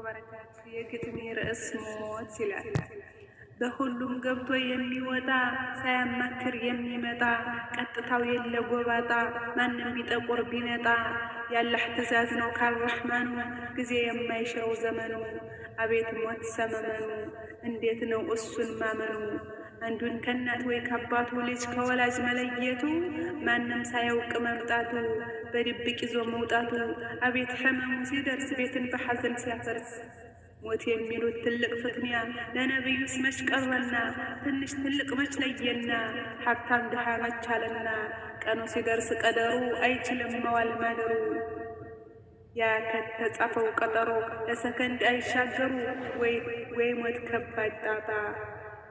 ወበረካቱ። የግጥሜ ርዕስ ሞት ይላል። በሁሉም ገብቶ የሚወጣ ሳያማክር የሚመጣ ቀጥታው የለ ጎባጣ ማንም ቢጠቁር ቢነጣ ያላህ ትእዛዝ ነው ካልረሕማኑ ጊዜ የማይሽረው ዘመኑ። አቤት ሞት ሰመመኑ እንዴት ነው እሱን ማመኑ? አንዱን ከእናት ወይ ከአባቱ ልጅ ከወላጅ መለየቱ ማንም ሳያውቅ መምጣቱ በድብቅ ይዞ መውጣቱ። አቤት ሕመሙ ሲደርስ ቤትን በሐዘን ሲያፈርስ ሞት የሚሉት ትልቅ ፍትንያ ለነቢዩስ መች ቀረና? ትንሽ ትልቅ መች ለየና? ሀብታም ድሃ መች አለና? ቀኑ ሲደርስ ቀደሩ አይችልም መዋል ማደሩ። ያ ከተጻፈው ቀጠሮ ለሰከንድ አይሻገሩ ወይ ሞት ከባድ ጣጣ።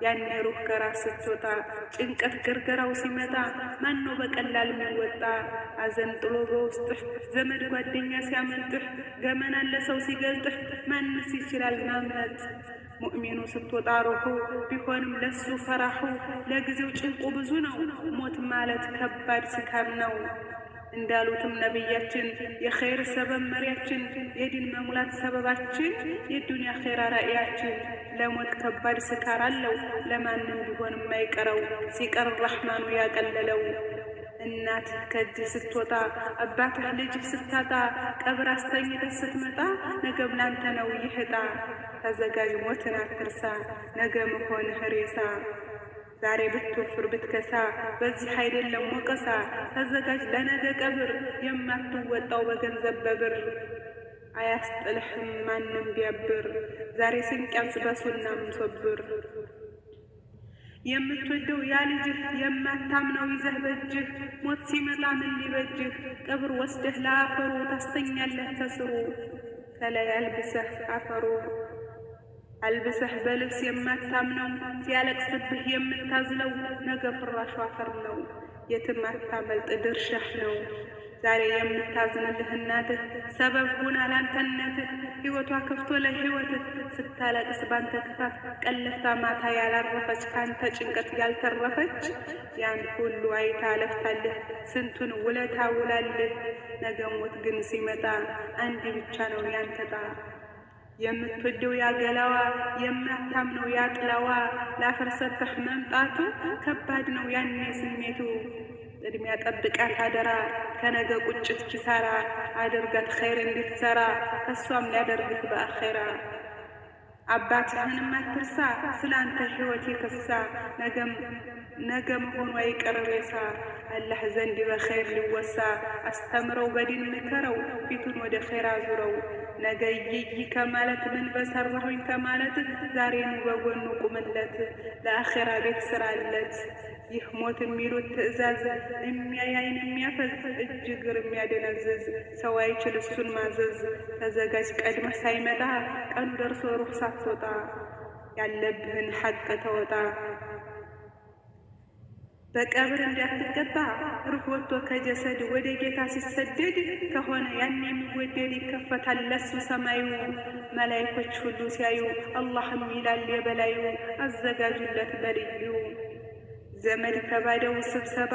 ያኔ ሩህ ከራስ ስትወጣ ጭንቀት ግርገራው ሲመጣ ማነው በቀላል የሚወጣ? አዘን ጥሎ በውስጥህ ዘመድ ጓደኛ ሲያመልጥህ ገመናን ለሰው ሲገልጥህ ማንስ ይችላል ማምለጥ? ሙእሚኑ ስትወጣ ሩሑ ቢሆንም ለሱ ፈራሑ ለጊዜው ጭንቁ ብዙ ነው። ሞት ማለት ከባድ ስካም ነው። እንዳሉትም ነቢያችን የኸይር ሰበብ መሪያችን የዲን መሙላት ሰበባችን የዱንያ ኸይራ ራእያችን። ለሞት ከባድ ስካር አለው ለማንም ቢሆን የማይቀረው ሲቀር ረሕማኑ ያቀለለው። እናትህ ከእጅህ ስትወጣ አባትህ ልጅህ ስታጣ ቀብር አስተኝተህ ስትመጣ ነገም ላንተ ነው ይህ ዕጣ። ተዘጋጅ ሞትን አትርሳ ነገ መሆንህ ሬሳ። ዛሬ ብትወፍር ብትከሳ በዚህ አይደለም ወቀሳ። ተዘጋጅ ለነገ ቀብር የማትወጣው በገንዘብ በብር። አያስጥልህም ማንም ቢያብር ዛሬ ስንቅያዝ በሱናም ሶብር። የምትወደው ያ ልጅህ የማታምነው ይዘህ በእጅህ ሞት ሲመጣ ምን ሊበጅህ? ቀብር ወስደህ ለአፈሩ ታስተኛለህ ከስሩ። ከላይ አልብሰህ አፈሩ አልብሰህ በልብስ የማታምነው ሲያለቅስብህ የምታዝለው ነገ ፍራሹ አፈር ነው የትም አታመልጥ ድርሻህ ነው። ዛሬ የምታዝንልህ እናትህ ሰበብ ሁና ላንተነትህ ሕይወቷ ከፍቶ ለሕይወትህ ስታለቅስ ባንተ ክፋት ቀለፍታ ማታ ያላረፈች ካንተ ጭንቀት ያልተረፈች ያን ሁሉ አይታ ለፍታልህ ስንቱን ውለታ ውላልህ። ነገ ሞት ግን ሲመጣ አንድ ብቻ ነው ያንተጣ። የምትወደው ያገላዋ የማታምነው ያጥላዋ ላፈር ሰጥተህ መምጣቱ ከባድ ነው ያኔ ስሜቱ። ቅድሚያ ጠብቃት አደራ ከነገ ቁጭት ኪሳራ አድርጋት ኸይር እንድትሰራ ከሷም ሊያደርግህ በአኼራ። አባትህንም አትርሳ ስላንተ ሕይወት የከሳ ነገ መሆኑ አይቀር ሬሳ። አላህ ዘንድ በኸይር ሊወሳ አስተምረው በዲን ምከረው ፊቱን ወደ ኸይር አዙረው። ነገ ይይ ከማለት ምን በሰራሁኝ ከማለት ዛሬኑ በጎኑ ቁምለት ለአኼራ ቤት ስራለት። ይህ ሞት የሚሉት ትእዛዝ የሚያያይን የሚያፈዝ እጅ እግር የሚያደነዝዝ ሰው አይችል እሱን ማዘዝ። ተዘጋጅ ቀድመህ ሳይመጣ ቀኑ ደርሶ ሩህ ሳትወጣ ያለብህን ሐቅ ተወጣ። በቀብር እንዳትቀጣ ሩህ ወጥቶ ከጀሰድ ወደ ጌታ ሲሰደድ ከሆነ ያን የሚወደድ ይከፈታል ለሱ ሰማዩ። መላይኮች ሁሉ ሲያዩ አላህም ይላል የበላዩ አዘጋጁለት በልዩ። ዘመድ ከባደው ስብሰባ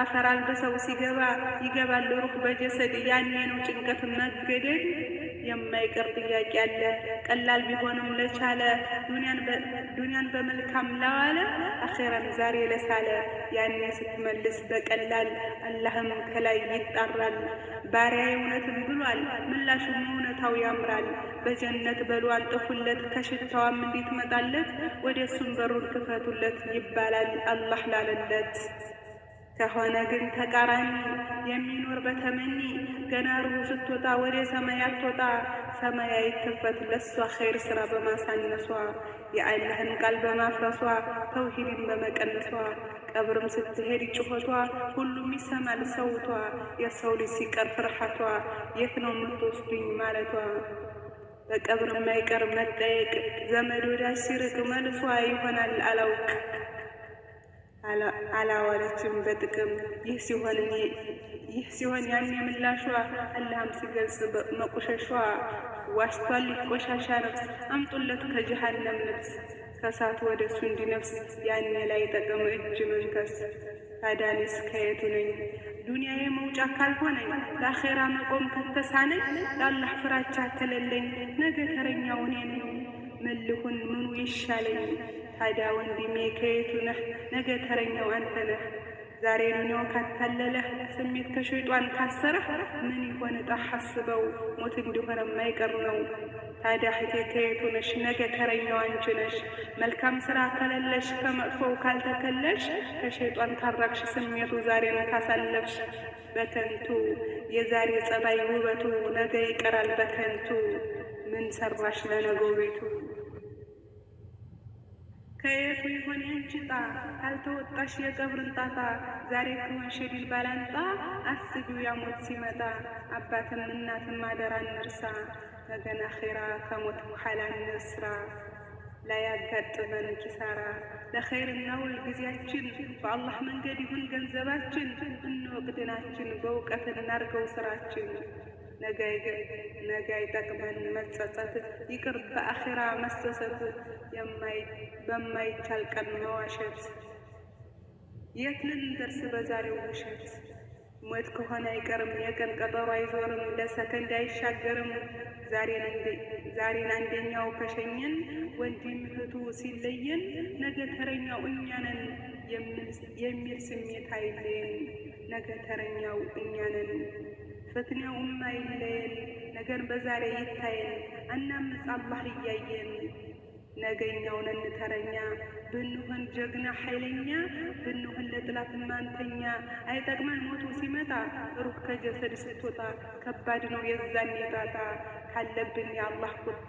አፈር አልበሰው ሲገባ ይገባል ሩህ በጀሰድ ያኔ ነው ጭንቀት መገደድ። የማይቀር ጥያቄ አለ ቀላል ቢሆንም ለቻለ ዱንያን በመልካም ለዋለ አኼራን ዛሬ ለሳለ። ያኔ ስትመልስ በቀላል አላህም ከላይ ይጣራል። ባሪያ እውነትን ብሏል ምላሹም እውነታው ያምራል። በጀነት በሉ አንጥፉለት ከሽታዋም እንዴት መጣለት ወደ እሱም በሩን ክፈቱለት ይባላል አላህ ላለለት። ከሆነ ግን ተቃራኒ የሚኖር በተመኒ ገና ሩህ ስትወጣ ወደ ሰማይ አትወጣ። ሰማይ አይከፈት ለሷ ኸይር ስራ በማሳነሷ የአላህን ቃል በማፍረሷ ተውሂድን በመቀነሷ። ቀብርም ስትሄድ ጩኸቷ ሁሉም ይሰማል ሰውቷ። የሰው ልጅ ሲቀር ፍርሃቷ የት ነው የምትወስዱኝ ማለቷ። በቀብር የማይቀር መጠየቅ ዘመድ ወዳጅ ሲርቅ መልሷ ይሆናል አላውቅ። አላዋለችም በጥቅም ይህ ሲሆን ያኔ ምላሿ አላህም ሲገልጽ መቆሸሿ። ዋሽቷል ቆሻሻ ነፍስ አምጡለት ከጀሃነም ነፍስ ከሳት ወደ እሱ እንዲነፍስ ያኔ ላይ ጠቅም እጅ መንከስ። ታዳኒስ ከየቱ ነኝ? ዱንያዬ መውጫ ካልሆነኝ ለአኼራ መቆም ከተሳነኝ ለአላህ ፍራቻ ከሌለኝ ነገ ተረኛው እኔ ነኝ። ምን ልሁን ምኑ ይሻለኝ? ታዲያ ወንድሜ ከየቱ ነህ? ነገ ተረኛው አንተ ነህ። ዛሬ ዱንያው ካታለለህ ስሜት ከሸይጧን ካሰረህ ምን ይሆን ዕጣህ አስበው ሞት እንዲሆነ የማይቀር ነው። ታዲያ እህቴ ከየቱ ነሽ? ነገ ተረኛው አንቺ ነሽ። መልካም ሥራ ከሌለሽ ከመጥፎው ካልተከለሽ ከሸይጧን ካራቅሽ ስሜቱ ዛሬን ካሳለፍሽ በከንቱ የዛሬ ጸባይ ውበቱ ነገ ይቀራል በከንቱ። ምን ሰራሽ ለነገው ቤቱ? ከየቱ ይሆን ያንቺ ዕጣ ካልተወጣሽ የቀብርን ጣጣ? ዛሬ ከሆንሽ ድል ባላንጣ አስቢው ያሞት ሲመጣ። አባትም እናትም አደራ እንርሳ ነገን አኼራ ከሞት በኋላ እንስራ። ላያጋጥመን ኪሳራ ለኸይር እናውል ጊዜያችን በአላህ መንገድ ይሁን ገንዘባችን። እንወቅ ድናችን በእውቀት እናርገው ስራችን። ነገ አይጠቅመን መጸጸት ይቅር በአኼራ መሰሰት። በማይቻል ቀን መዋሸት የት ልንደርስ በዛሬው ውሸት? ሞት ከሆነ አይቀርም የቀን ቀጠሮ አይዞርም ለሰከንድ አይሻገርም። ዛሬን አንደኛው ከሸኘን ወንድም እህቱ ሲለየን ነገ ተረኛው እኛ ነን የሚል ስሜት አይለየን። ነገ ተረኛው እኛ ነን ፈትናው አይለየን። ነገን በዛሬ ይታየን አናምፅ አላህ እያየን። ነገኛው ነን ተረኛ ብንሆን ጀግና ኃይለኛ ብንሆን ለጥላት ማንተኛ። አይጠቅመን ሞቱ ሲመጣ ሩህ ከጀሰድ ስትወጣ ከባድ ነው የዛኔ ጣጣ ካለብን የአላህ ቁጣ።